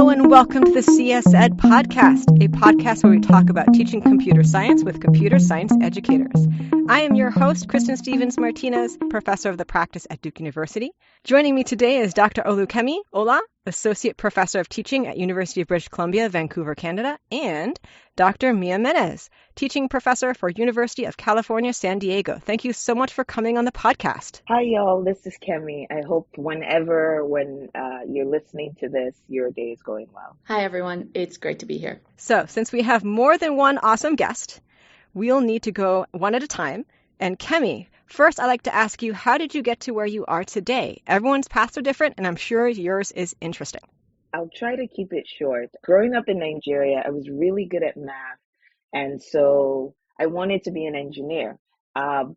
Hello and welcome to the CS Ed podcast, a podcast where we talk about teaching computer science with computer science educators. I am your host, Kristen Stevens-Martinez, professor of the practice at Duke University. Joining me today is Dr. Oluwakemi Ola, associate professor of teaching at University of British Columbia, Vancouver, Canada, and Dr. Mia Menez, teaching professor for University of California, San Diego. Thank you so much for coming on the podcast. Hi, y'all. This is Kemi. I hope when you're listening to this, your day is going well. Hi, everyone. It's great to be here. So, since we have more than one awesome guest, we'll need to go one at a time. And Kemi, first I'd like to ask you, how did you get to where you are today? Everyone's paths are different, and I'm sure yours is interesting. I'll try to keep it short. Growing up in Nigeria, I was really good at math, and so I wanted to be an engineer.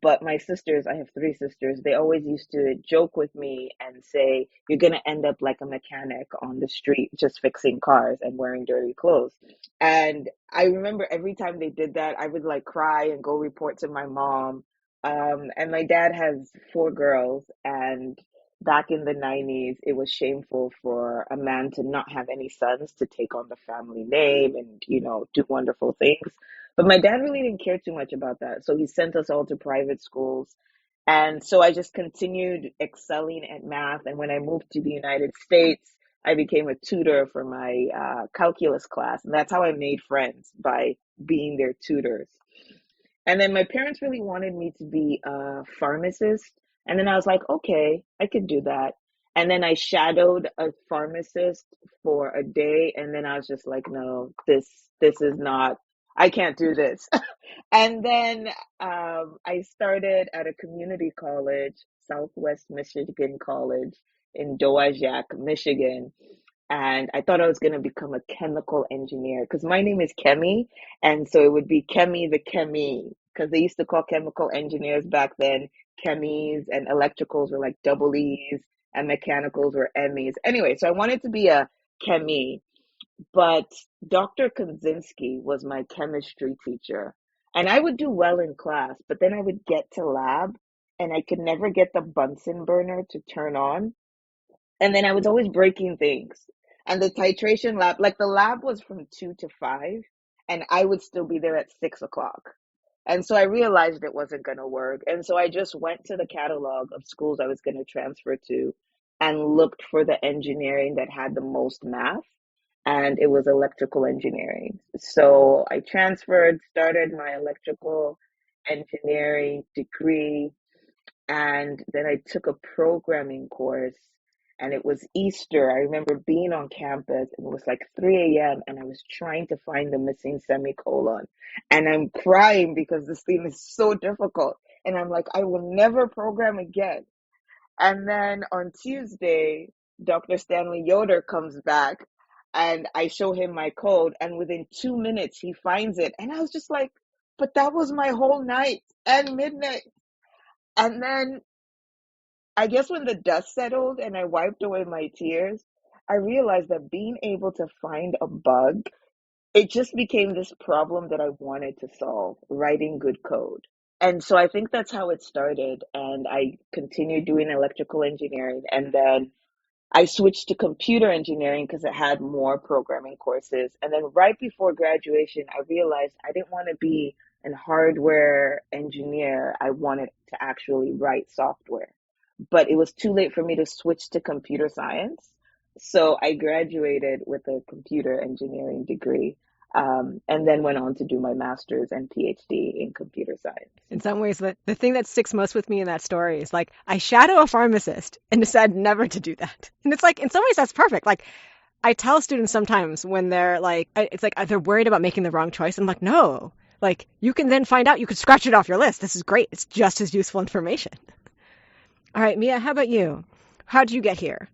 But my sisters, I have three sisters, they always used to joke with me and say, you're going to end up like a mechanic on the street, just fixing cars and wearing dirty clothes. And I remember every time they did that, I would like cry and go report to my mom. And my dad has four girls, and back in the 90s, it was shameful for a man to not have any sons to take on the family name and, do wonderful things. But my dad really didn't care too much about that. So he sent us all to private schools. And so I just continued excelling at math. And when I moved to the United States, I became a tutor for my calculus class. And that's how I made friends, by being their tutors. And then my parents really wanted me to be a pharmacist. And then I was like, okay, I could do that. And then I shadowed a pharmacist for a day. And then I was just like, no, this is not, I can't do this. And then I started at a community college, Southwest Michigan College in Dowagiac, Michigan. And I thought I was going to become a chemical engineer because my name is Kemi. And so it would be Kemi the Chemi, because they used to call chemical engineers back then chemies, and electricals were like double E's, and mechanicals were MEs. Anyway, so I wanted to be a Chemi, but Dr. Konzinski was my chemistry teacher. And I would do well in class, but then I would get to lab and I could never get the Bunsen burner to turn on. And then I was always breaking things. And the titration lab, like the lab was from 2 to 5, and I would still be there at 6 o'clock. And so I realized it wasn't going to work. And so I just went to the catalog of schools I was going to transfer to and looked for the engineering that had the most math. And it was electrical engineering. So I transferred, started my electrical engineering degree, and then I took a programming course. And it was Easter. I remember being on campus, and it was like 3 a.m. and I was trying to find the missing semicolon. And I'm crying because this thing is so difficult. And I'm like, I will never program again. And then on Tuesday, Dr. Stanley Yoder comes back and I show him my code. And within 2 minutes, he finds it. And I was just like, but that was my whole night and midnight. And then I guess when the dust settled and I wiped away my tears, I realized that being able to find a bug, it just became this problem that I wanted to solve, writing good code. And so I think that's how it started. And I continued doing electrical engineering. And then I switched to computer engineering because it had more programming courses. And then right before graduation, I realized I didn't want to be a hardware engineer. I wanted to actually write software. But it was too late for me to switch to computer science. So I graduated with a computer engineering degree, and then went on to do my master's and PhD in computer science. In some ways, the thing that sticks most with me in that story is like, I shadow a pharmacist and decided never to do that. And it's like, in some ways, that's perfect. Like, I tell students sometimes when they're like, it's like they're worried about making the wrong choice. I'm like, no, like you can then find out, you could scratch it off your list. This is great. It's just as useful information. All right, Mia, how about you? How did you get here?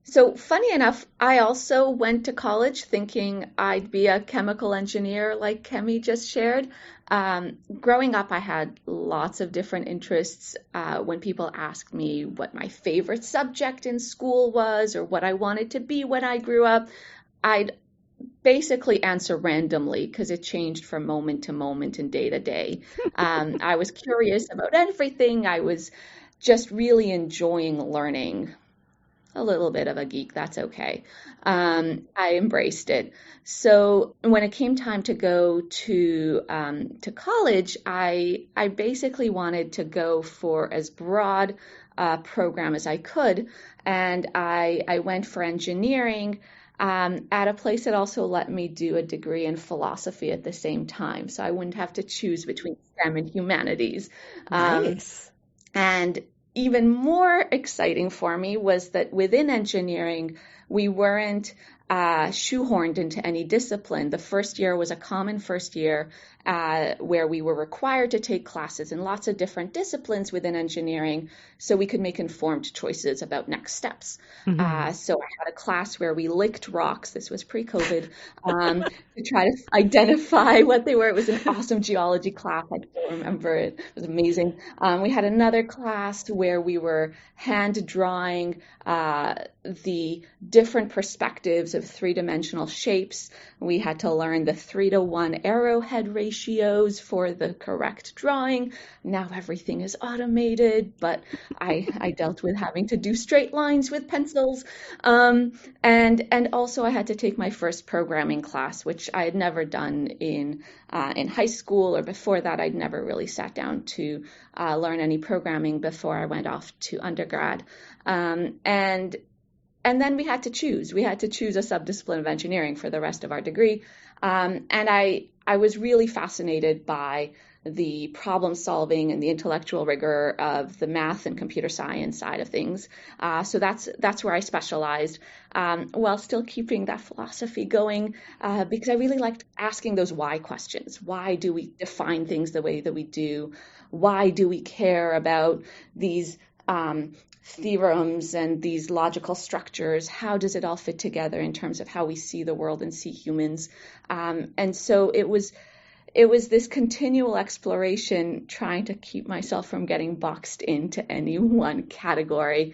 So funny enough, I also went to college thinking I'd be a chemical engineer like Kemi just shared. Growing up, I had lots of different interests. When people asked me what my favorite subject in school was or what I wanted to be when I grew up, I'd basically answer randomly because it changed from moment to moment and day to day. I was curious about everything. I was just really enjoying learning. a little bit of a geek. That's okay. I embraced it. So when it came time to go to college, I basically wanted to go for as broad a program as I could, and I went for engineering at a place that also let me do a degree in philosophy at the same time, so I wouldn't have to choose between STEM and humanities. Um, Nice. and even more exciting for me was that within engineering, we weren't shoehorned into any discipline. The first year was a common first year where we were required to take classes in lots of different disciplines within engineering so we could make informed choices about next steps. Hmm. So I had a class where we licked rocks. This was pre-COVID, to try to identify what they were. It was an awesome geology class. I still remember it. It was amazing. We had another class where we were hand drawing the different perspectives of three-dimensional shapes. We had to learn the 3-to-1 arrowhead ratios for the correct drawing. Now everything is automated, but I dealt with having to do straight lines with pencils. And also I had to take my first programming class, which I had never done in high school, or before that I'd never really sat down to learn any programming before I went off to undergrad. And then we had to choose. We had to choose a subdiscipline of engineering for the rest of our degree. And I was really fascinated by the problem solving and the intellectual rigor of the math and computer science side of things. So that's where I specialized, while still keeping that philosophy going, because I really liked asking those why questions. Why do we define things the way that we do? Why do we care about these theorems and these logical structures? How does it all fit together in terms of how we see the world and see humans? And so it was this continual exploration, trying to keep myself from getting boxed into any one category.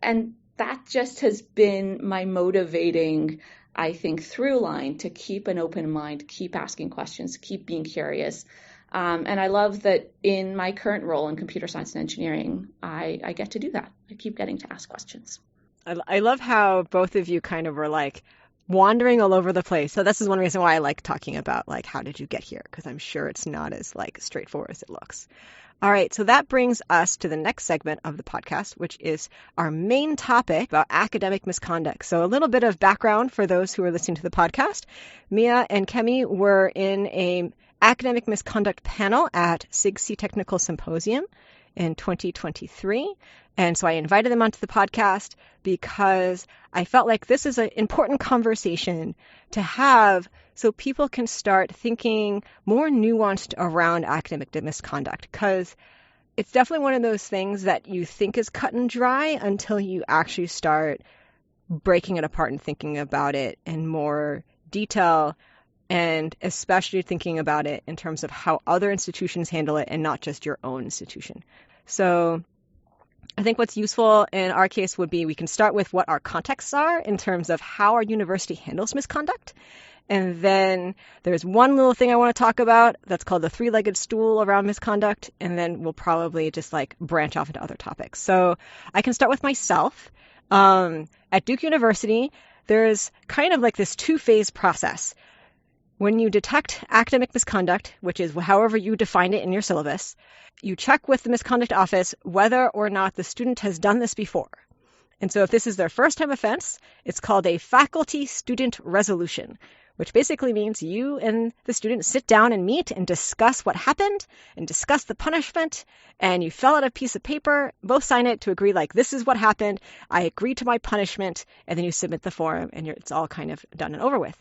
And that just has been my motivating, I think, through line to keep an open mind, keep asking questions, keep being curious. And I love that in my current role in computer science and engineering, I get to do that. I keep getting to ask questions. I love how both of you kind of were like wandering all over the place. So this is one reason why I like talking about like how did you get here? Because I'm sure it's not as like straightforward as it looks. All right, so that brings us to the next segment of the podcast, which is our main topic about academic misconduct. So a little bit of background for those who are listening to the podcast. Mia and Kemi were in a academic misconduct panel at SIGCSE Technical Symposium in 2023. And so I invited them onto the podcast because I felt like this is an important conversation to have so people can start thinking more nuanced around academic misconduct, because it's definitely one of those things that you think is cut and dry until you actually start breaking it apart and thinking about it in more detail, and especially thinking about it in terms of how other institutions handle it and not just your own institution. So I think what's useful in our case would be we can start with what our contexts are in terms of how our university handles misconduct. And then there's one little thing I want to talk about that's called the three-legged stool around misconduct. And then we'll probably just like branch off into other topics. So I can start with myself. At Duke University, there's kind of like this two-phase process. When you detect academic misconduct, which is however you define it in your syllabus, you check with the misconduct office whether or not the student has done this before. And so if this is their first time offense, it's called a faculty-student resolution, which basically means you and the student sit down and meet and discuss what happened and discuss the punishment, and you fill out a piece of paper, both sign it to agree like this is what happened, I agree to my punishment, and then you submit the form and it's all kind of done and over with.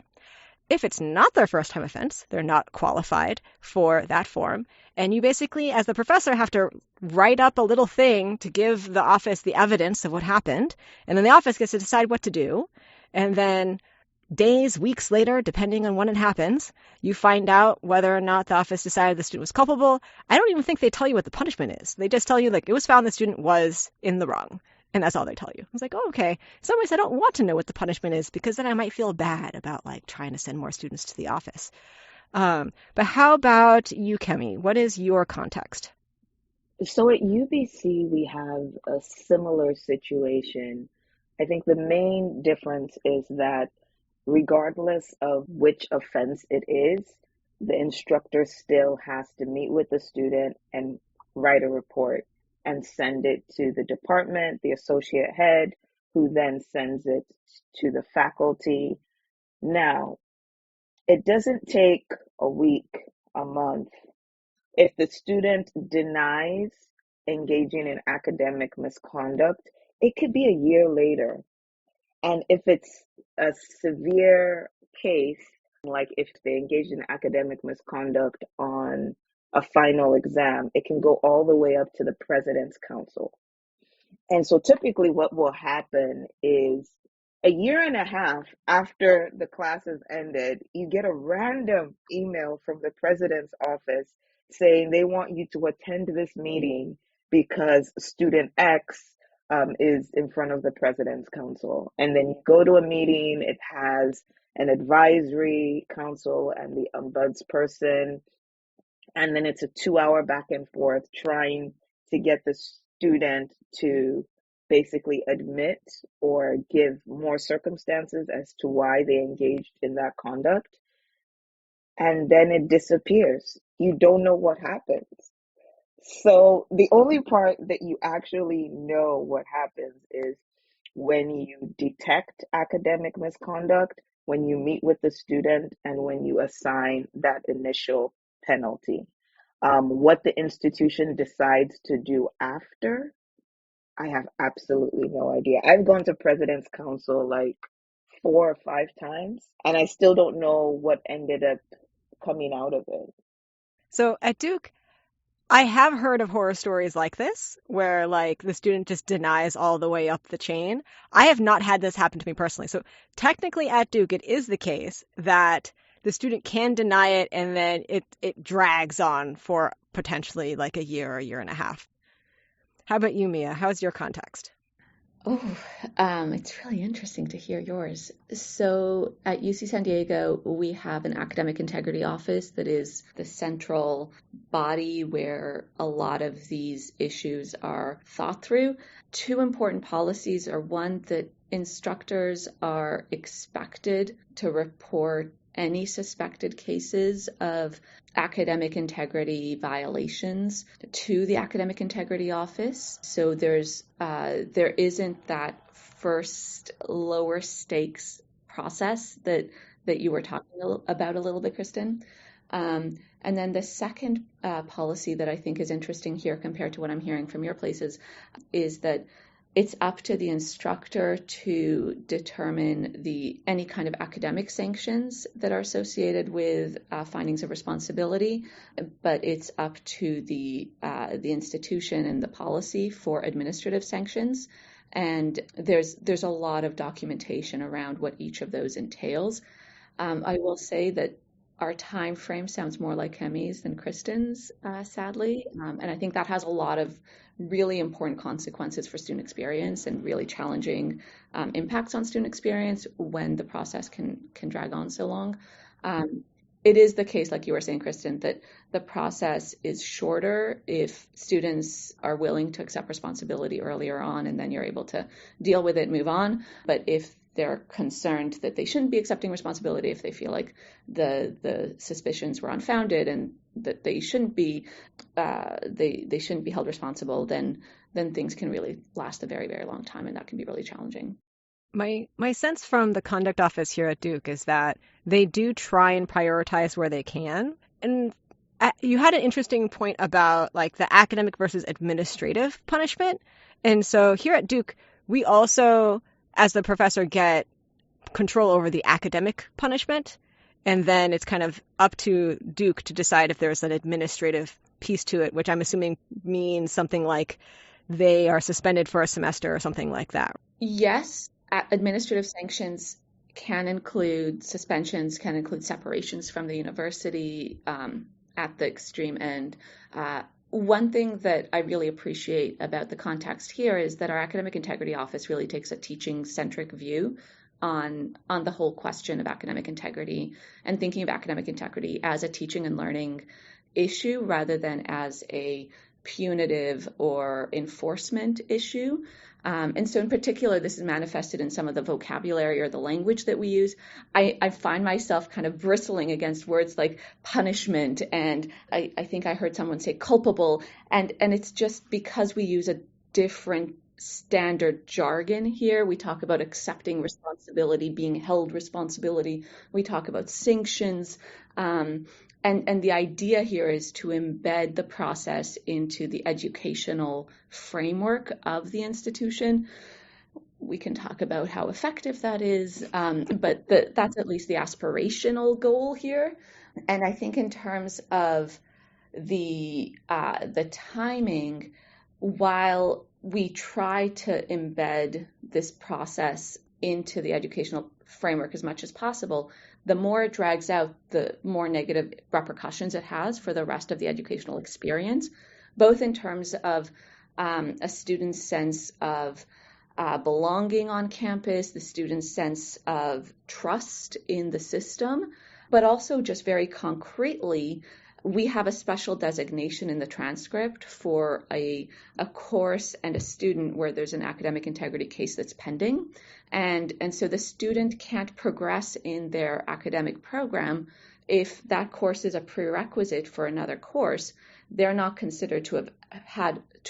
If it's not their first time offense, they're not qualified for that form. And you basically, as the professor, have to write up a little thing to give the office the evidence of what happened. And then the office gets to decide what to do. And then days, weeks later, depending on when it happens, you find out whether or not the office decided the student was culpable. I don't even think they tell you what the punishment is. They just tell you, like, it was found the student was in the wrong. And that's all they tell you. I was like, oh, okay. In some ways, I don't want to know what the punishment is, because then I might feel bad about like trying to send more students to the office. But how about you, Kemi? What is your context? So at UBC, we have a similar situation I think the main difference is that regardless of which offense it is, the instructor still has to meet with the student and write a report and send it to the department, the associate head, who then sends it to the faculty. Now, it doesn't take a week, a month. If the student denies engaging in academic misconduct, it could be a year later. And if it's a severe case, like if they engage in academic misconduct on a final exam, it can go all the way up to the President's Council. And so typically what will happen is a year and a half after the class has ended, you get a random email from the president's office saying they want you to attend this meeting because student X is in front of the president's council. And then you go to a meeting, it has an advisory council and the ombudsperson, and then it's a 2-hour back and forth trying to get the student to basically admit or give more circumstances as to why they engaged in that conduct. And then it disappears. You don't know what happens. So the only part that you actually know what happens is when you detect academic misconduct, when you meet with the student, and when you assign that initial penalty. What the institution decides to do after, I have absolutely no idea. I've gone to President's Council like 4 or 5 times, and I still don't know what ended up coming out of it. So at Duke, I have heard of horror stories like this, where like the student just denies all the way up the chain. I have not had this happen to me personally. So technically at Duke, it is the case that the student can deny it and then it drags on for potentially like a year and a half. How about you, Mia? How's your context? Oh, it's really interesting to hear yours. So at UC San Diego, we have an academic integrity office that is the central body where a lot of these issues are thought through. Two important policies are one, that instructors are expected to report any suspected cases of academic integrity violations to the academic integrity office. So there isn't that first lower stakes process that you were talking about a little bit, Kristen. And then the second policy that I think is interesting here compared to what I'm hearing from your places is that it's up to the instructor to determine any kind of academic sanctions that are associated with findings of responsibility, but it's up to the institution and the policy for administrative sanctions. And there's a lot of documentation around what each of those entails. I will say that our time frame sounds more like Kemi's than Kristen's, sadly. And I think that has a lot of really important consequences for student experience and really challenging impacts on student experience when the process can drag on so long. It is the case, like you were saying, Kristen, that the process is shorter if students are willing to accept responsibility earlier on, and then you're able to deal with it, move on. But if they're concerned that they shouldn't be accepting responsibility, if they feel like the suspicions were unfounded and that they shouldn't be they shouldn't be held responsible, then things can really last a very, very long time, and that can be really challenging. My sense from the conduct office here at Duke is that they do try and prioritize where they can. And you had an interesting point about like the academic versus administrative punishment. And so here at Duke, we also, as the professor, get control over the academic punishment. And then it's kind of up to Duke to decide if there's an administrative piece to it, which I'm assuming means something like they are suspended for a semester or something like that. Yes, administrative sanctions can include suspensions, can include separations from the university at the extreme end. One thing that I really appreciate about the context here is that our academic integrity office really takes a teaching-centric view on the whole question of academic integrity, and thinking of academic integrity as a teaching and learning issue rather than as a punitive or enforcement issue. And so in particular, this is manifested in some of the vocabulary or the language that we use. I find myself kind of bristling against words like punishment, and I think I heard someone say culpable, and it's just because we use a different standard jargon here. We talk about accepting responsibility, being held responsibility. We talk about sanctions. And the idea here is to embed the process into the educational framework of the institution. We can talk about how effective that is, but that's at least the aspirational goal here. And I think in terms of the timing, while we try to embed this process into the educational framework as much as possible, the more it drags out, the more negative repercussions it has for the rest of the educational experience, both in terms of a student's sense of belonging on campus, the student's sense of trust in the system, but also just very concretely, we have a special designation in the transcript for a course and a student where there's an academic integrity case that's pending. And so the student can't progress in their academic program if that course is a prerequisite for another course. They're not considered to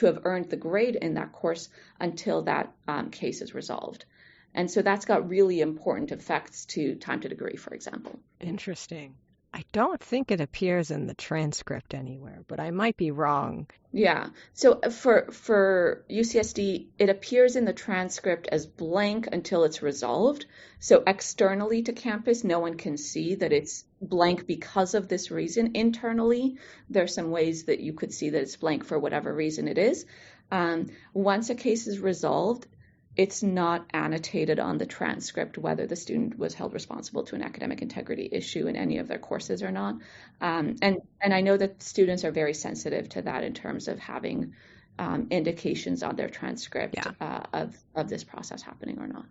have earned the grade in that course until that case is resolved. And so that's got really important effects to time to degree, for example. Interesting. I don't think it appears in the transcript anywhere, but I might be wrong. Yeah. So for UCSD, it appears in the transcript as blank until it's resolved. So externally to campus, no one can see that it's blank because of this reason. Internally, there are some ways that you could see that it's blank for whatever reason it is. Once a case is resolved, it's not annotated on the transcript whether the student was held responsible to an academic integrity issue in any of their courses or not. And I know that students are very sensitive to that in terms of having indications on their transcript of this process happening or not.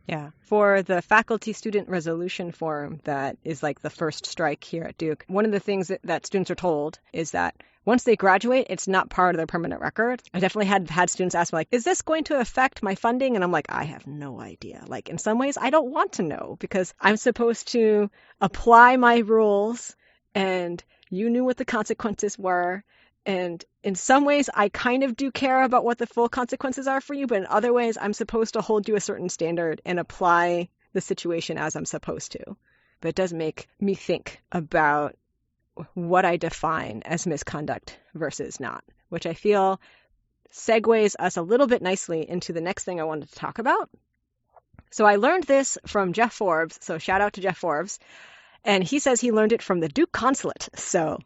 Yeah. For the faculty student resolution form that is like the first strike here at Duke, one of the things that students are told is that once they graduate, it's not part of their permanent record. I definitely had students ask me, like, is this going to affect my funding? And I'm like, I have no idea. Like, in some ways, I don't want to know because I'm supposed to apply my rules and you knew what the consequences were. And in some ways, I kind of do care about what the full consequences are for you. But in other ways, I'm supposed to hold you a certain standard and apply the situation as I'm supposed to. But it does make me think about what I define as misconduct versus not, which I feel segues us a little bit nicely into the next thing I wanted to talk about. So I learned this from Jeff Forbes. So shout out to Jeff Forbes. And he says he learned it from the Duke consulate. So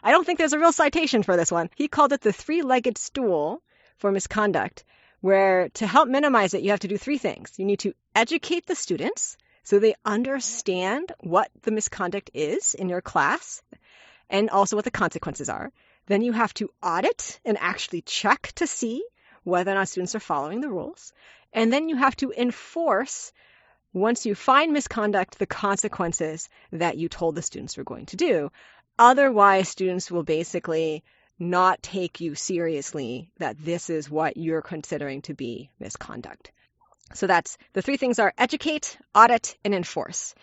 I don't think there's a real citation for this one. He called it the three-legged stool for misconduct, where to help minimize it, you have to do three things. You need to educate the students so they understand what the misconduct is in your class and also what the consequences are. Then you have to audit and actually check to see whether or not students are following the rules. And then you have to enforce, once you find misconduct, the consequences that you told the students were going to do. Otherwise, students will basically not take you seriously that this is what you're considering to be misconduct. So that's the three things are educate, audit, and enforce.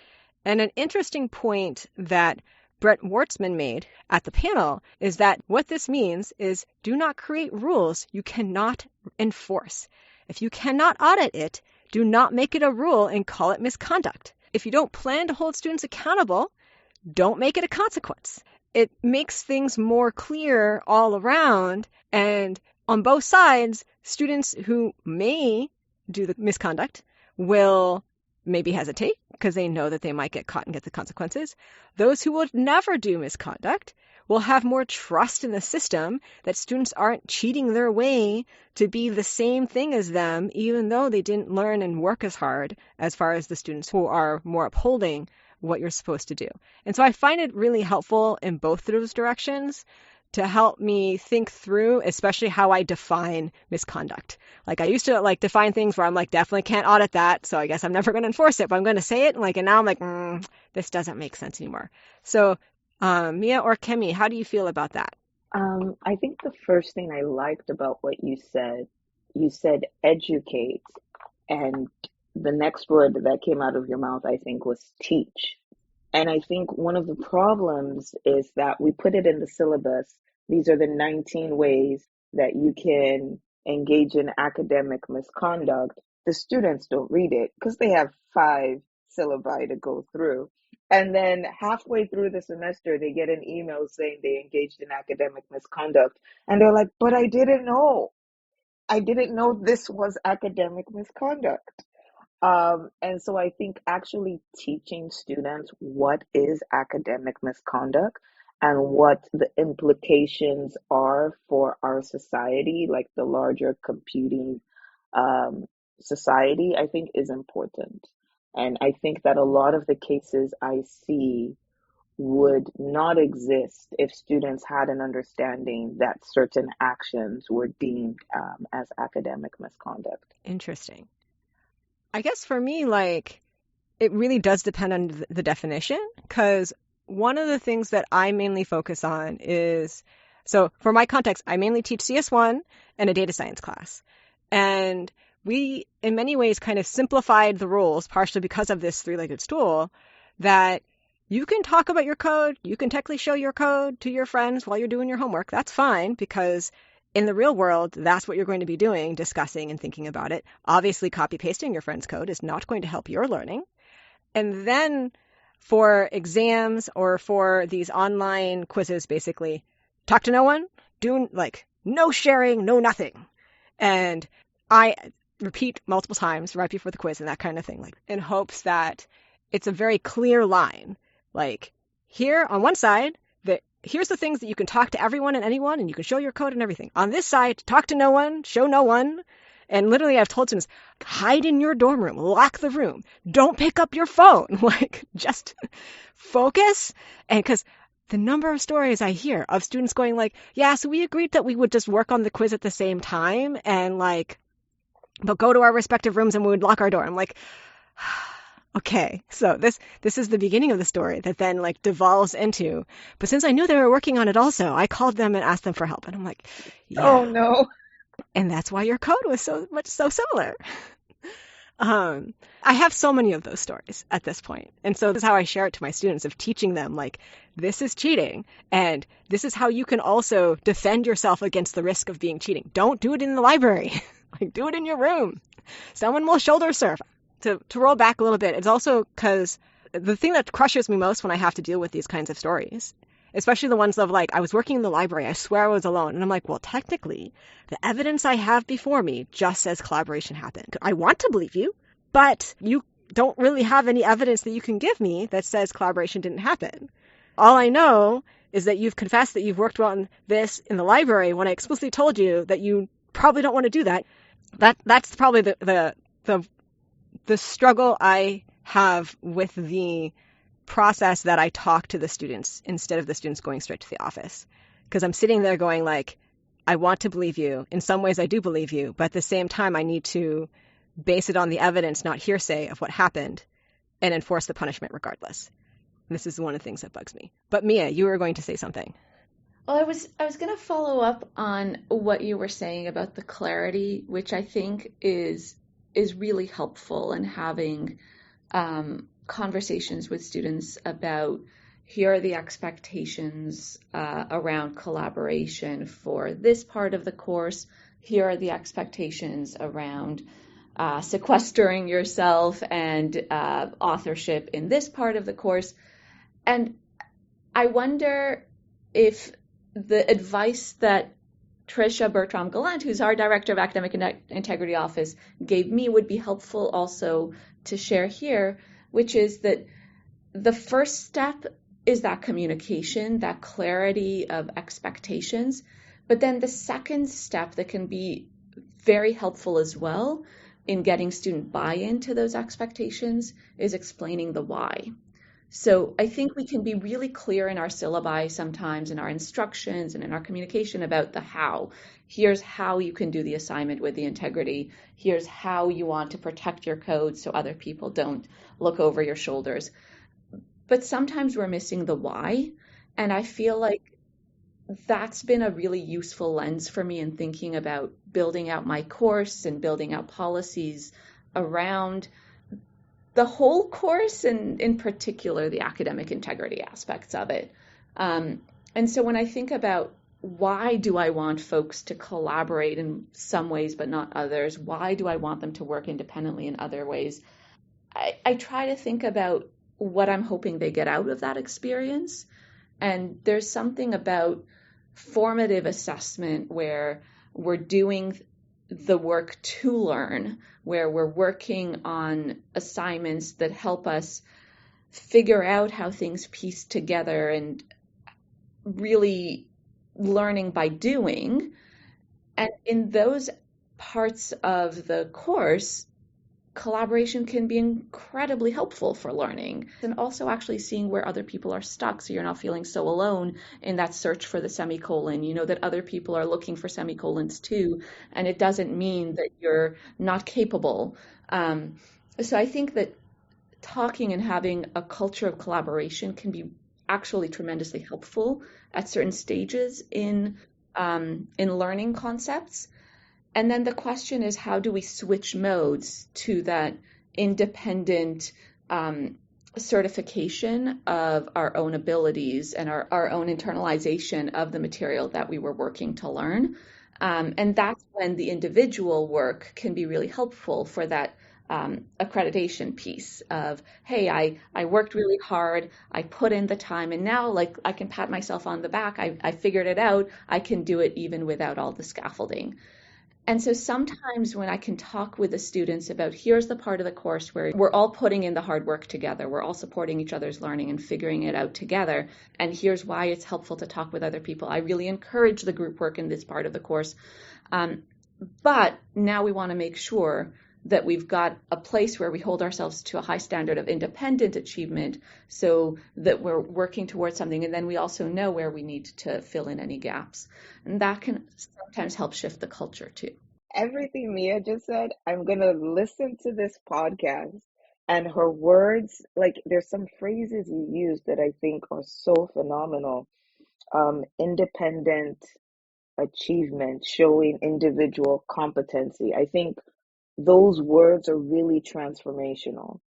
And an interesting point that Brett Wartzman made at the panel is that what this means is do not create rules you cannot enforce. If you cannot audit it, do not make it a rule and call it misconduct. If you don't plan to hold students accountable, don't make it a consequence. It makes things more clear all around. And on both sides, students who may do the misconduct will maybe hesitate because they know that they might get caught and get the consequences. Those who would never do misconduct will have more trust in the system that students aren't cheating their way to be the same thing as them, even though they didn't learn and work as hard as far as the students who are more upholding what you're supposed to do. And so I find it really helpful in both of those directions to help me think through, especially how I define misconduct. Like I used to define things where I'm like, definitely can't audit that. So I guess I'm never going to enforce it, but I'm going to say it. And now I'm like, this doesn't make sense anymore. So Mia or Kemi, how do you feel about that? I think the first thing I liked about what you said educate, and the next word that came out of your mouth, I think, was teach. And I think one of the problems is that we put it in the syllabus. These are the 19 ways that you can engage in academic misconduct. The students don't read it because they have 5 syllabi to go through. And then halfway through the semester, they get an email saying they engaged in academic misconduct. And they're like, but I didn't know. I didn't know this was academic misconduct. And so I think actually teaching students what is academic misconduct and what the implications are for our society, like the larger computing um, society, I think is important. And I think that a lot of the cases I see would not exist if students had an understanding that certain actions were deemed as academic misconduct. Interesting. I guess for me, like, it really does depend on the definition, because one of the things that I mainly focus on is, so for my context, I mainly teach CS1 and a data science class. And we, in many ways, kind of simplified the rules, partially because of this three-legged stool, that you can talk about your code, you can technically show your code to your friends while you're doing your homework. That's fine, because in the real world, that's what you're going to be doing, discussing and thinking about it. Obviously, copy-pasting your friend's code is not going to help your learning. And then for exams or for these online quizzes, basically, talk to no one, do like no sharing, no nothing. And I repeat multiple times right before the quiz and that kind of thing, like in hopes that it's a very clear line. Like here on one side, here's the things that you can talk to everyone and anyone, and you can show your code and everything. On this side, talk to no one, show no one. And literally, I've told students, hide in your dorm room, lock the room, don't pick up your phone, like just focus. And because the number of stories I hear of students going like, yeah, so we agreed that we would just work on the quiz at the same time and like, but go to our respective rooms and we would lock our door. I'm like, okay, so this is the beginning of the story that then like devolves into, but since I knew they were working on it also, I called them and asked them for help. And I'm like, yeah. Oh no. And that's why your code was so similar. I have so many of those stories at this point. And so this is how I share it to my students, of teaching them like, this is cheating. And this is how you can also defend yourself against the risk of being cheating. Don't do it in the library. Like, do it in your room. Someone will shoulder surf. To roll back a little bit, it's also because the thing that crushes me most when I have to deal with these kinds of stories, especially the ones of like, I was working in the library, I swear I was alone. And I'm like, well, technically, the evidence I have before me just says collaboration happened. I want to believe you, but you don't really have any evidence that you can give me that says collaboration didn't happen. All I know is that you've confessed that you've worked on this in the library when I explicitly told you that you probably don't want to do that. That's probably the struggle I have with the process that I talk to the students instead of the students going straight to the office. Because I'm sitting there going like, I want to believe you. In some ways I do believe you, but at the same time I need to base it on the evidence, not hearsay, of what happened, and enforce the punishment regardless. And this is one of the things that bugs me. But Mia, you were going to say something. Well, I was going to follow up on what you were saying about the clarity, which I think is really helpful in having conversations with students about, here are the expectations around collaboration for this part of the course. Here are the expectations around sequestering yourself and authorship in this part of the course. And I wonder if the advice that Tricia Bertram-Gallant, who's our Director of Academic Integrity Office, gave me would be helpful also to share here, which is that the first step is that communication, that clarity of expectations. But then the second step that can be very helpful as well in getting student buy-in to those expectations is explaining the why. So I think we can be really clear in our syllabi sometimes, in our instructions and in our communication about the how. Here's how you can do the assignment with the integrity. Here's how you want to protect your code so other people don't look over your shoulders. But sometimes we're missing the why. And I feel like that's been a really useful lens for me in thinking about building out my course and building out policies around the whole course, and in particular the academic integrity aspects of it. And so when I think about why do I want folks to collaborate in some ways but not others, why do I want them to work independently in other ways, I try to think about what I'm hoping they get out of that experience. And there's something about formative assessment where we're doing the work to learn, where we're working on assignments that help us figure out how things piece together and really learning by doing. And in those parts of the course, collaboration can be incredibly helpful for learning, and also actually seeing where other people are stuck, so you're not feeling so alone in that search for the semicolon. You know that other people are looking for semicolons too, and it doesn't mean that you're not capable. So I think that talking and having a culture of collaboration can be actually tremendously helpful at certain stages in learning concepts. And then the question is, how do we switch modes to that independent certification of our own abilities and our own internalization of the material that we were working to learn? And that's when the individual work can be really helpful for that accreditation piece of, hey, I worked really hard, I put in the time, and now like I can pat myself on the back, I figured it out, I can do it even without all the scaffolding. And so sometimes when I can talk with the students about, here's the part of the course where we're all putting in the hard work together, we're all supporting each other's learning and figuring it out together, and here's why it's helpful to talk with other people. I really encourage the group work in this part of the course. But now we want to make sure that we've got a place where we hold ourselves to a high standard of independent achievement so that we're working towards something, and then we also know where we need to fill in any gaps. And that can sometimes help shift the culture too. Everything Mia just said, I'm going to listen to this podcast, and her words, like there's some phrases you use that I think are so phenomenal. Independent achievement, showing individual competency. I think those words are really transformational.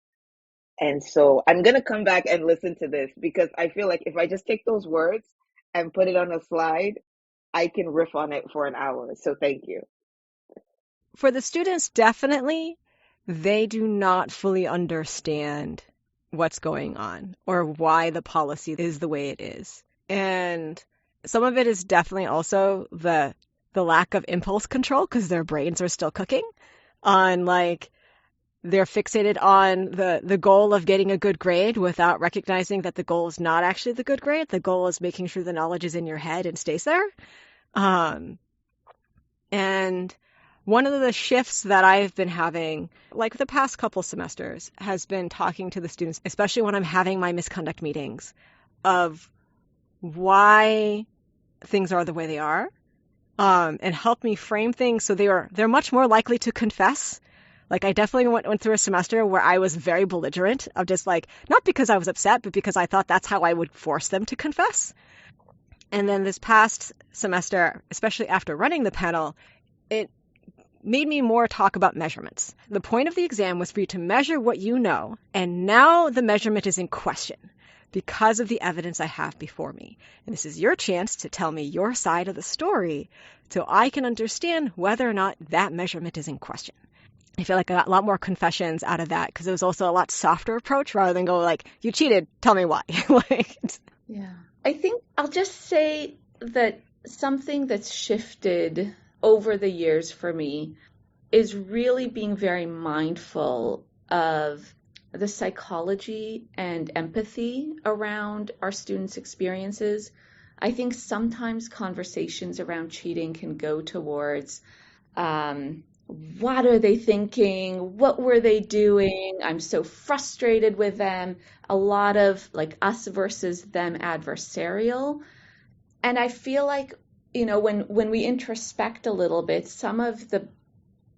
And so I'm going to come back and listen to this, because I feel like if I just take those words and put it on a slide, I can riff on it for an hour. So thank you. For the students, definitely, they do not fully understand what's going on or why the policy is the way it is. And some of it is definitely also the lack of impulse control, because their brains are still cooking on, like, they're fixated on the goal of getting a good grade without recognizing that the goal is not actually the good grade. The goal is making sure the knowledge is in your head and stays there. And one of the shifts that I've been having, like the past couple semesters, has been talking to the students, especially when I'm having my misconduct meetings, of why things are the way they are, and help me frame things so they're much more likely to confess. Like, I definitely went through a semester where I was very belligerent, of just like, not because I was upset, but because I thought that's how I would force them to confess. And then this past semester, especially after running the panel, it made me more talk about measurements. The point of the exam was for you to measure what you know, and now the measurement is in question because of the evidence I have before me. And this is your chance to tell me your side of the story so I can understand whether or not that measurement is in question. I feel like I got a lot more confessions out of that, because it was also a lot softer approach rather than go like, you cheated, tell me why. Yeah. I think I'll just say that something that's shifted over the years for me is really being very mindful of the psychology and empathy around our students' experiences. I think sometimes conversations around cheating can go towards, what are they thinking? What were they doing? I'm so frustrated with them. A lot of like us versus them adversarial. And I feel like, when we introspect a little bit, some of the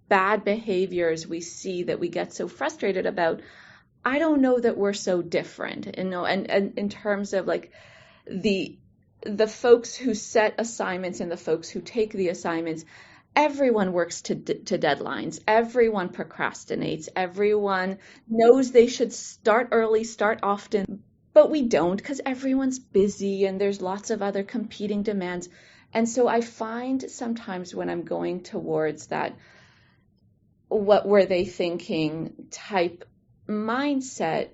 bad behaviors we see that we get so frustrated about, I don't know that we're so different, and in terms of like the the folks who set assignments and the folks who take the assignments, everyone works to deadlines. Everyone procrastinates. Everyone knows they should start early, start often, but we don't because everyone's busy and there's lots of other competing demands. And so I find sometimes when I'm going towards that, what were they thinking type mindset,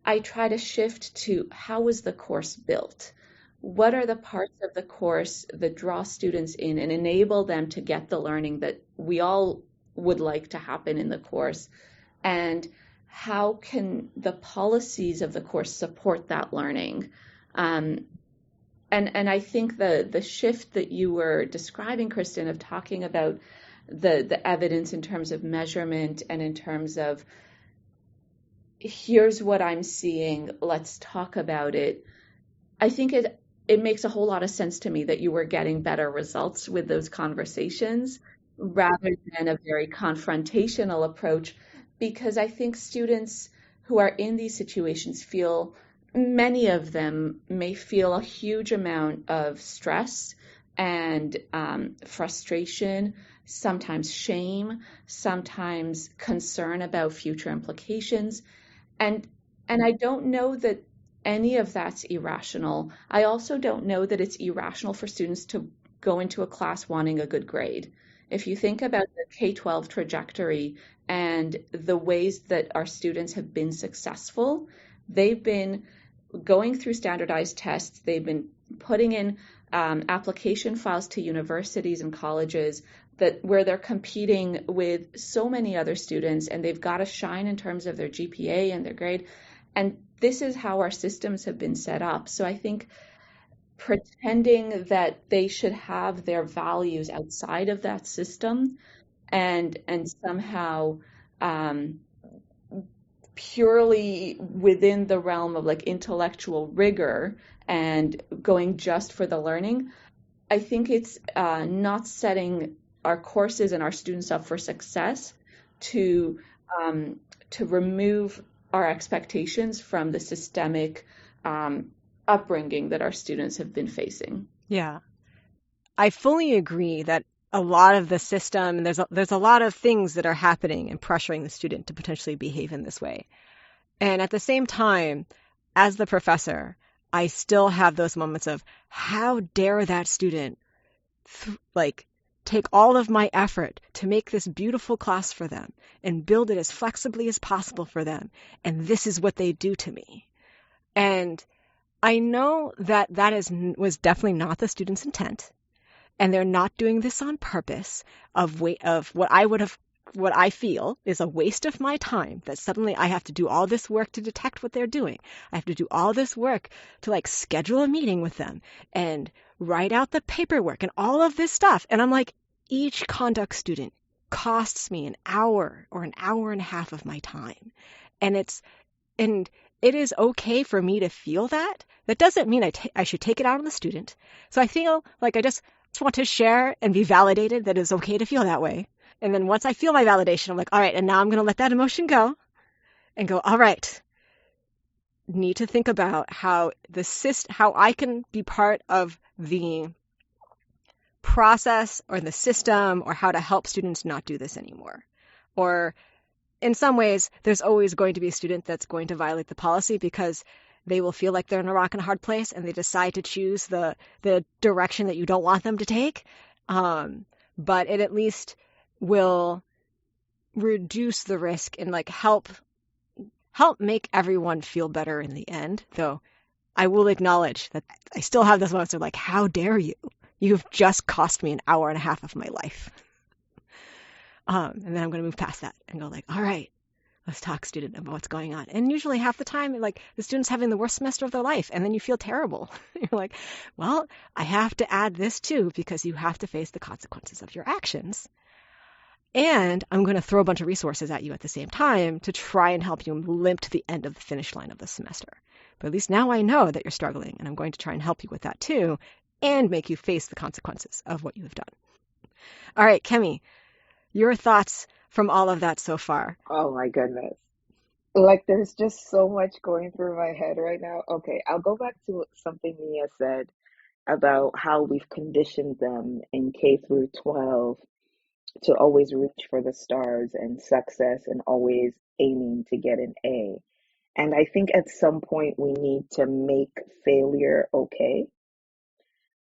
I try to shift to how was the course built? What are the parts of the course that draw students in and enable them to get the learning that we all would like to happen in the course? And how can the policies of the course support that learning? And I think the shift that you were describing, Kristen, of talking about the evidence in terms of measurement and in terms of here's what I'm seeing, let's talk about it. I think it makes a whole lot of sense to me that you were getting better results with those conversations rather than a very confrontational approach, because I think students who are in these situations feel, many of them may feel a huge amount of stress and frustration, sometimes shame, sometimes concern about future implications. And I don't know that any of that's irrational. I also don't know that it's irrational for students to go into a class wanting a good grade. If you think about the K-12 trajectory and the ways that our students have been successful, they've been going through standardized tests, they've been putting in application files to universities and colleges where they're competing with so many other students, and they've got to shine in terms of their GPA and their grade. And this is how our systems have been set up. So I think pretending that they should have their values outside of that system and somehow purely within the realm of like intellectual rigor and going just for the learning, I think it's not setting our courses and our students up for success to remove our expectations from the systemic upbringing that our students have been facing. Yeah, I fully agree that a lot of the system, and there's a lot of things that are happening and pressuring the student to potentially behave in this way. And at the same time, as the professor, I still have those moments of how dare that student take all of my effort to make this beautiful class for them and build it as flexibly as possible for them. And this is what they do to me. And I know that was definitely not the student's intent. And they're not doing this on purpose of what I feel is a waste of my time, that suddenly I have to do all this work to detect what they're doing. I have to do all this work to schedule a meeting with them and write out the paperwork and all of this stuff. And I'm like, each conduct student costs me an hour or an hour and a half of my time. And it is okay for me to feel that. That doesn't mean I should take it out on the student. So I feel like I just want to share and be validated that it's okay to feel that way. And then once I feel my validation, I'm like, all right, and now I'm going to let that emotion go and go, all right, need to think about how I can be part of the process or the system, or how to help students not do this anymore. Or in some ways, there's always going to be a student that's going to violate the policy because they will feel like they're in a rock and a hard place and they decide to choose the direction that you don't want them to take. But it at least will reduce the risk and help make everyone feel better in the end. Though I will acknowledge that I still have those moments of how dare you? You've just cost me an hour and a half of my life. And then I'm going to move past that and go all right, let's talk, student, about what's going on. And usually half the time, the student's having the worst semester of their life, and then you feel terrible. You're like, well, I have to add this too, because you have to face the consequences of your actions. And I'm going to throw a bunch of resources at you at the same time to try and help you limp to the end of the finish line of the semester. But at least now I know that you're struggling, and I'm going to try and help you with that too, and make you face the consequences of what you have done. All right, Kemi, your thoughts from all of that so far? Oh my goodness. There's just so much going through my head right now. Okay, I'll go back to something Mia said. about how we've conditioned them in K through 12 to always reach for the stars and success and always aiming to get an A. And I think at some point we need to make failure okay.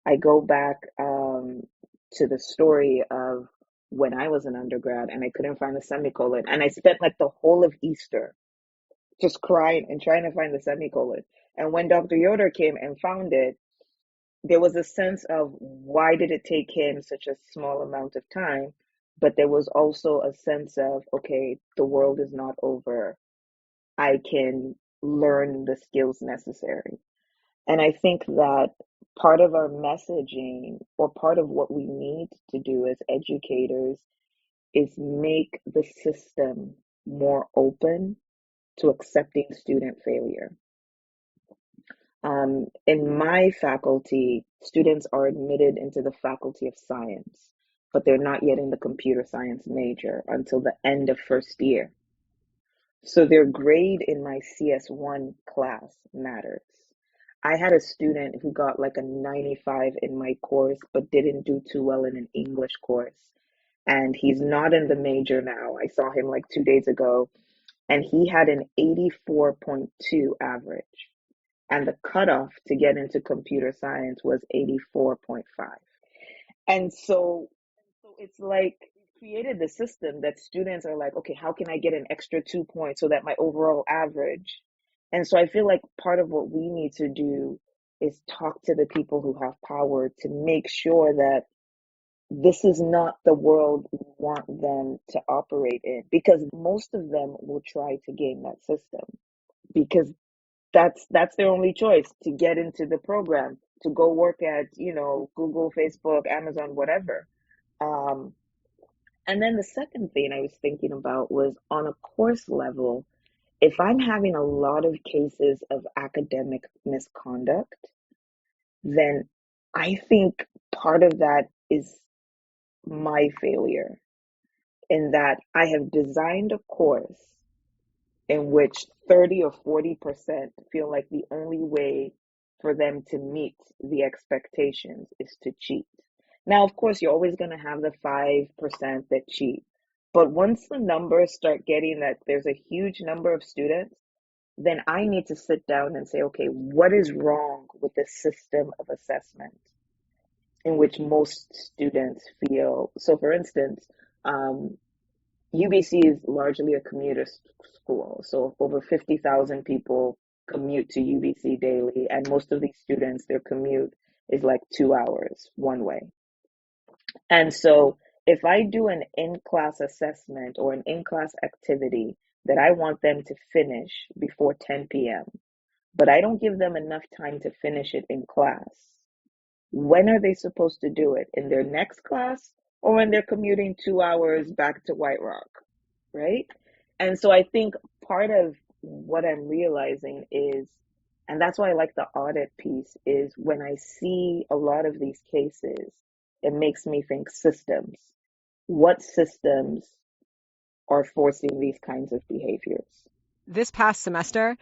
I go back to the story of when I was an undergrad and I couldn't find the semicolon, and I spent like the whole of Easter just crying and trying to find the semicolon. And when Dr. Yoder came and found it, there was a sense of why did it take him such a small amount of time? But there was also a sense of, okay, the world is not over. I can learn the skills necessary. And I think that part of our messaging, or part of what we need to do as educators, is make the system more open to accepting student failure. In my faculty, students are admitted into the Faculty of Science, but they're not yet in the computer science major until the end of first year. So their grade in my CS1 class matters. I had a student who got like a 95 in my course, but didn't do too well in an English course. And he's not in the major now. I saw him like 2 days ago, and he had an 84.2 average. And the cutoff to get into computer science was 84.5. And so it's like created the system that students are like, okay, how can I get an extra 2 points so that my overall average? And so I feel like part of what we need to do is talk to the people who have power to make sure that this is not the world we want them to operate in, because most of them will try to game that system because that's their only choice to get into the program, to go work at, Google, Facebook, Amazon, whatever. And then the second thing I was thinking about was on a course level, if I'm having a lot of cases of academic misconduct, then I think part of that is my failure, in that I have designed a course in which 30 or 40% feel like the only way for them to meet the expectations is to cheat. Now, of course, you're always going to have the 5% that cheat. But once the numbers start getting that there's a huge number of students, then I need to sit down and say, okay, what is wrong with the system of assessment in which most students feel? So, for instance, UBC is largely a commuter school. So over 50,000 people commute to UBC daily, and most of these students, their commute is like 2 hours one way. And so if I do an in-class assessment or an in-class activity that I want them to finish before 10 p.m., but I don't give them enough time to finish it in class, when are they supposed to do it? In their next class, or when they're commuting 2 hours back to White Rock, right? And so I think part of what I'm realizing is, and that's why I like the audit piece, is when I see a lot of these cases, it makes me think systems. What systems are forcing these kinds of behaviors? This past semester,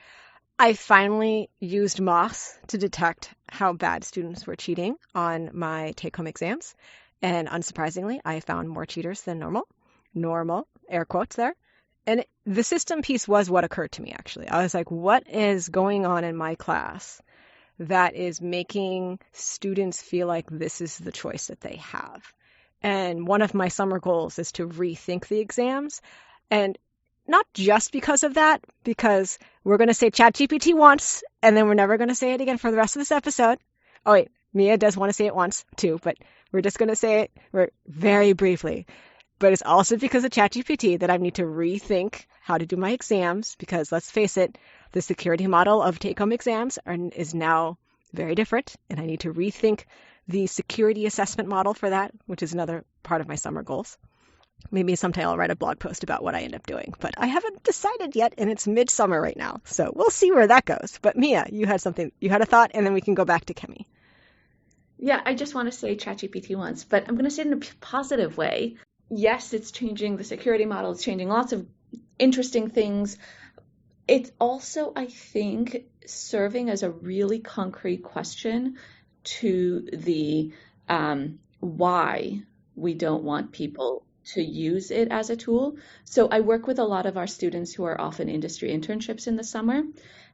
I finally used MOS to detect how bad students were cheating on my take-home exams. And unsurprisingly, I found more cheaters than normal. Normal, air quotes there. And the system piece was what occurred to me, actually. I was like, what is going on in my class that is making students feel like this is the choice that they have? And one of my summer goals is to rethink the exams. And not just because of that, because we're going to say ChatGPT once, and then we're never going to say it again for the rest of this episode. Oh, wait, Mia does want to say it once, too, but we're just going to say it very briefly. But it's also because of ChatGPT that I need to rethink how to do my exams, because let's face it, the security model of take-home exams is now very different, and I need to rethink the security assessment model for that, which is another part of my summer goals. Maybe sometime I'll write a blog post about what I end up doing, but I haven't decided yet, and it's midsummer right now, so we'll see where that goes. But Mia, you had a thought, and then we can go back to Kemi. Yeah, I just want to say ChatGPT once, but I'm going to say it in a positive way. Yes, it's changing the security model, it's changing lots of interesting things. It's also, I think, serving as a really concrete question to the why we don't want people to use it as a tool. So I work with a lot of our students who are off in industry internships in the summer,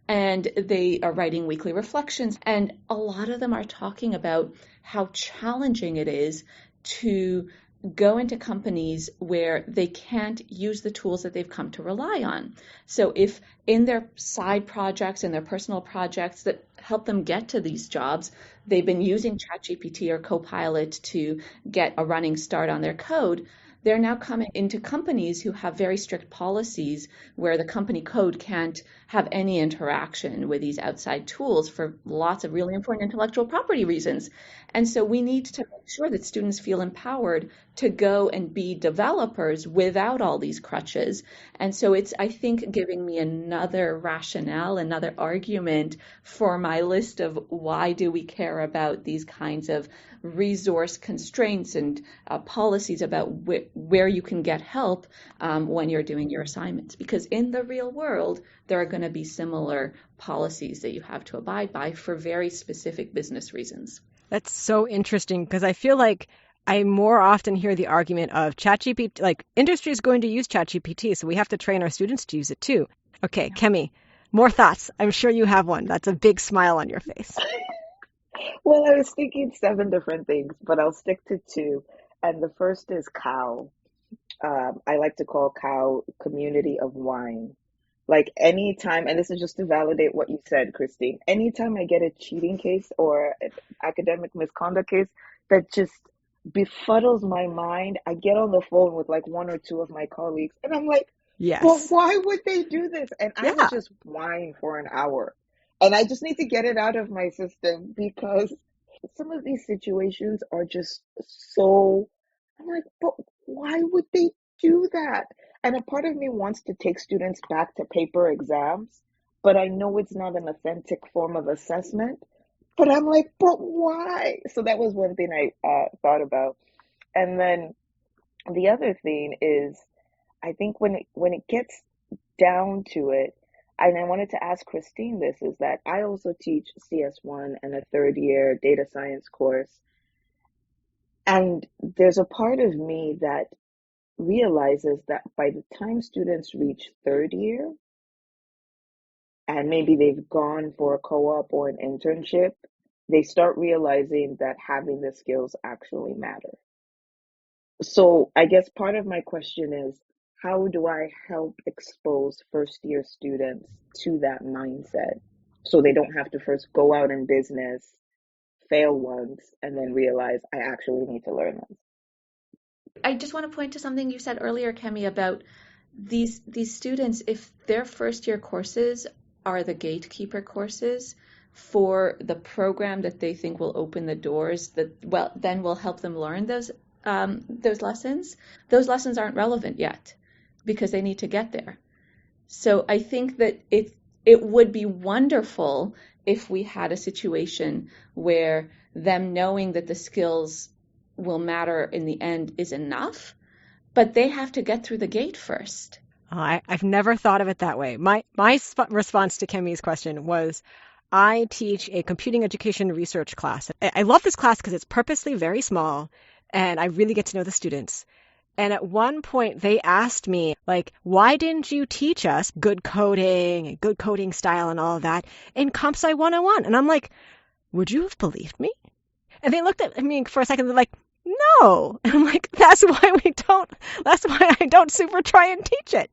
and they are writing weekly reflections. And a lot of them are talking about how challenging it is to go into companies where they can't use the tools that they've come to rely on. So if in their side projects and their personal projects that help them get to these jobs, they've been using ChatGPT or Copilot to get a running start on their code, they're now coming into companies who have very strict policies where the company code can't have any interaction with these outside tools for lots of really important intellectual property reasons. And so we need to make sure that students feel empowered to go and be developers without all these crutches. And so it's, I think, giving me another rationale, another argument for my list of why do we care about these kinds of resource constraints and policies about where you can get help when you're doing your assignments. Because in the real world, there are going to be similar policies that you have to abide by for very specific business reasons. That's so interesting because I feel like I more often hear the argument of ChatGPT, like industry is going to use ChatGPT, so we have to train our students to use it too. Okay, Kemi, more thoughts. I'm sure you have one. That's a big smile on your face. Well, I was thinking 7 different things, but I'll stick to 2. And the first is cow. I like to call cow community of wine. Like anytime, and this is just to validate what you said, Christine, anytime I get a cheating case or an academic misconduct case that just befuddles my mind, I get on the phone with like 1 or 2 of my colleagues and I'm like, well, Yes. why would they do this? And I would Yeah. just whine for an hour. And I just need to get it out of my system because some of these situations are just so, I'm like, but why would they do that? And a part of me wants to take students back to paper exams, but I know it's not an authentic form of assessment. But I'm like, but why? So that was one thing I thought about. And then the other thing is, I think when it gets down to it, and I wanted to ask Christine this, is that I also teach CS1 and a 3rd-year data science course. And there's a part of me that realizes that by the time students reach 3rd year, and maybe they've gone for a co-op or an internship, they start realizing that having the skills actually matter. So I guess part of my question is, how do I help expose 1st-year students to that mindset so they don't have to first go out in business, fail once, and then realize I actually need to learn them? I just want to point to something you said earlier, Kemi, about these students, if their first year courses are the gatekeeper courses for the program that they think will open the doors that then will help them learn those lessons. Those lessons aren't relevant yet because they need to get there. So I think that it would be wonderful if we had a situation where them knowing that the skills will matter in the end is enough, but they have to get through the gate first. I've never thought of it that way. My response to Kemi's question was, I teach a computing education research class. I love this class because it's purposely very small and I really get to know the students. And at one point they asked me, like, why didn't you teach us good coding and good coding style and all of that in Comp Sci 101? And I'm like, would you have believed me? And they looked at me for a second. They're like, no. And I'm like, that's why I don't super try and teach it.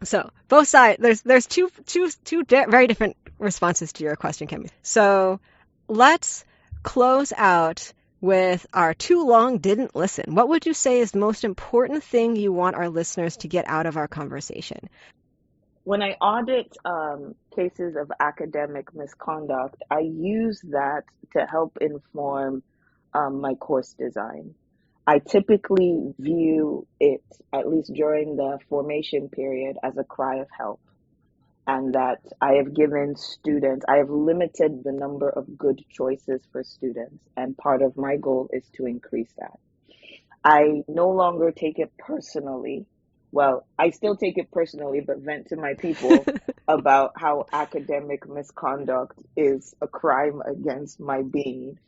So both sides, there's two very different responses to your question, Kemi. So let's close out with our too long didn't listen. What would you say is the most important thing you want our listeners to get out of our conversation? When I audit cases of academic misconduct, I use that to help inform my course design. I typically view it, at least during the formation period, as a cry of help. And that I have limited the number of good choices for students. And part of my goal is to increase that. I no longer take it personally. Well, I still take it personally, but vent to my people about how academic misconduct is a crime against my being.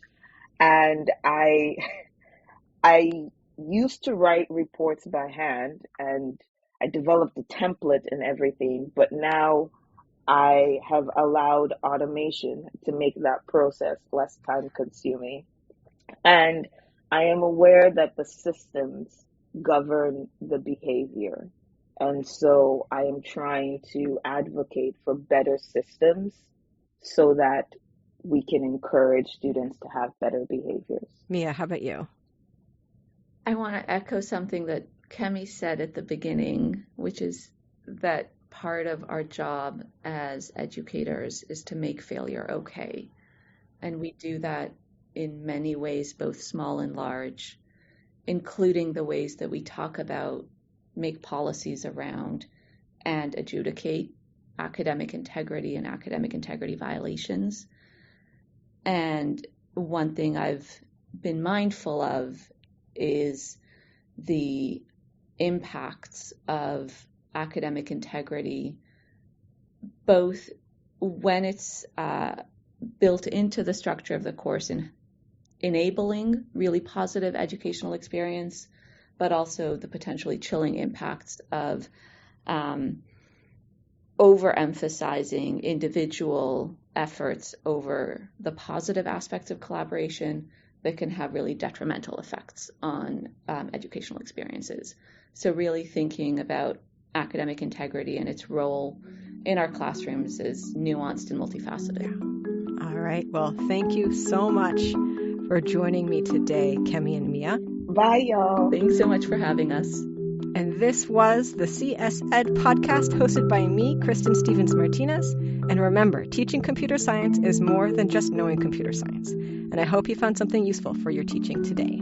And I used to write reports by hand, and I developed a template and everything, but now I have allowed automation to make that process less time consuming. And I am aware that the systems govern the behavior. And so I am trying to advocate for better systems so that we can encourage students to have better behaviors. Mia, how about you? I want to echo something that Kemi said at the beginning, which is that part of our job as educators is to make failure okay. And we do that in many ways, both small and large, including the ways that we talk about, make policies around, and adjudicate academic integrity and academic integrity violations. And one thing I've been mindful of is the impacts of academic integrity, both when it's built into the structure of the course in enabling really positive educational experience, but also the potentially chilling impacts of overemphasizing individual efforts over the positive aspects of collaboration that can have really detrimental effects on educational experiences. So really thinking about academic integrity and its role in our classrooms is nuanced and multifaceted. All right. Well, thank you so much for joining me today, Kemi and Mia. Bye, y'all. Thanks so much for having us. And this was the CS Ed podcast hosted by me, Kristen Stevens Martinez. And remember, teaching computer science is more than just knowing computer science. And I hope you found something useful for your teaching today.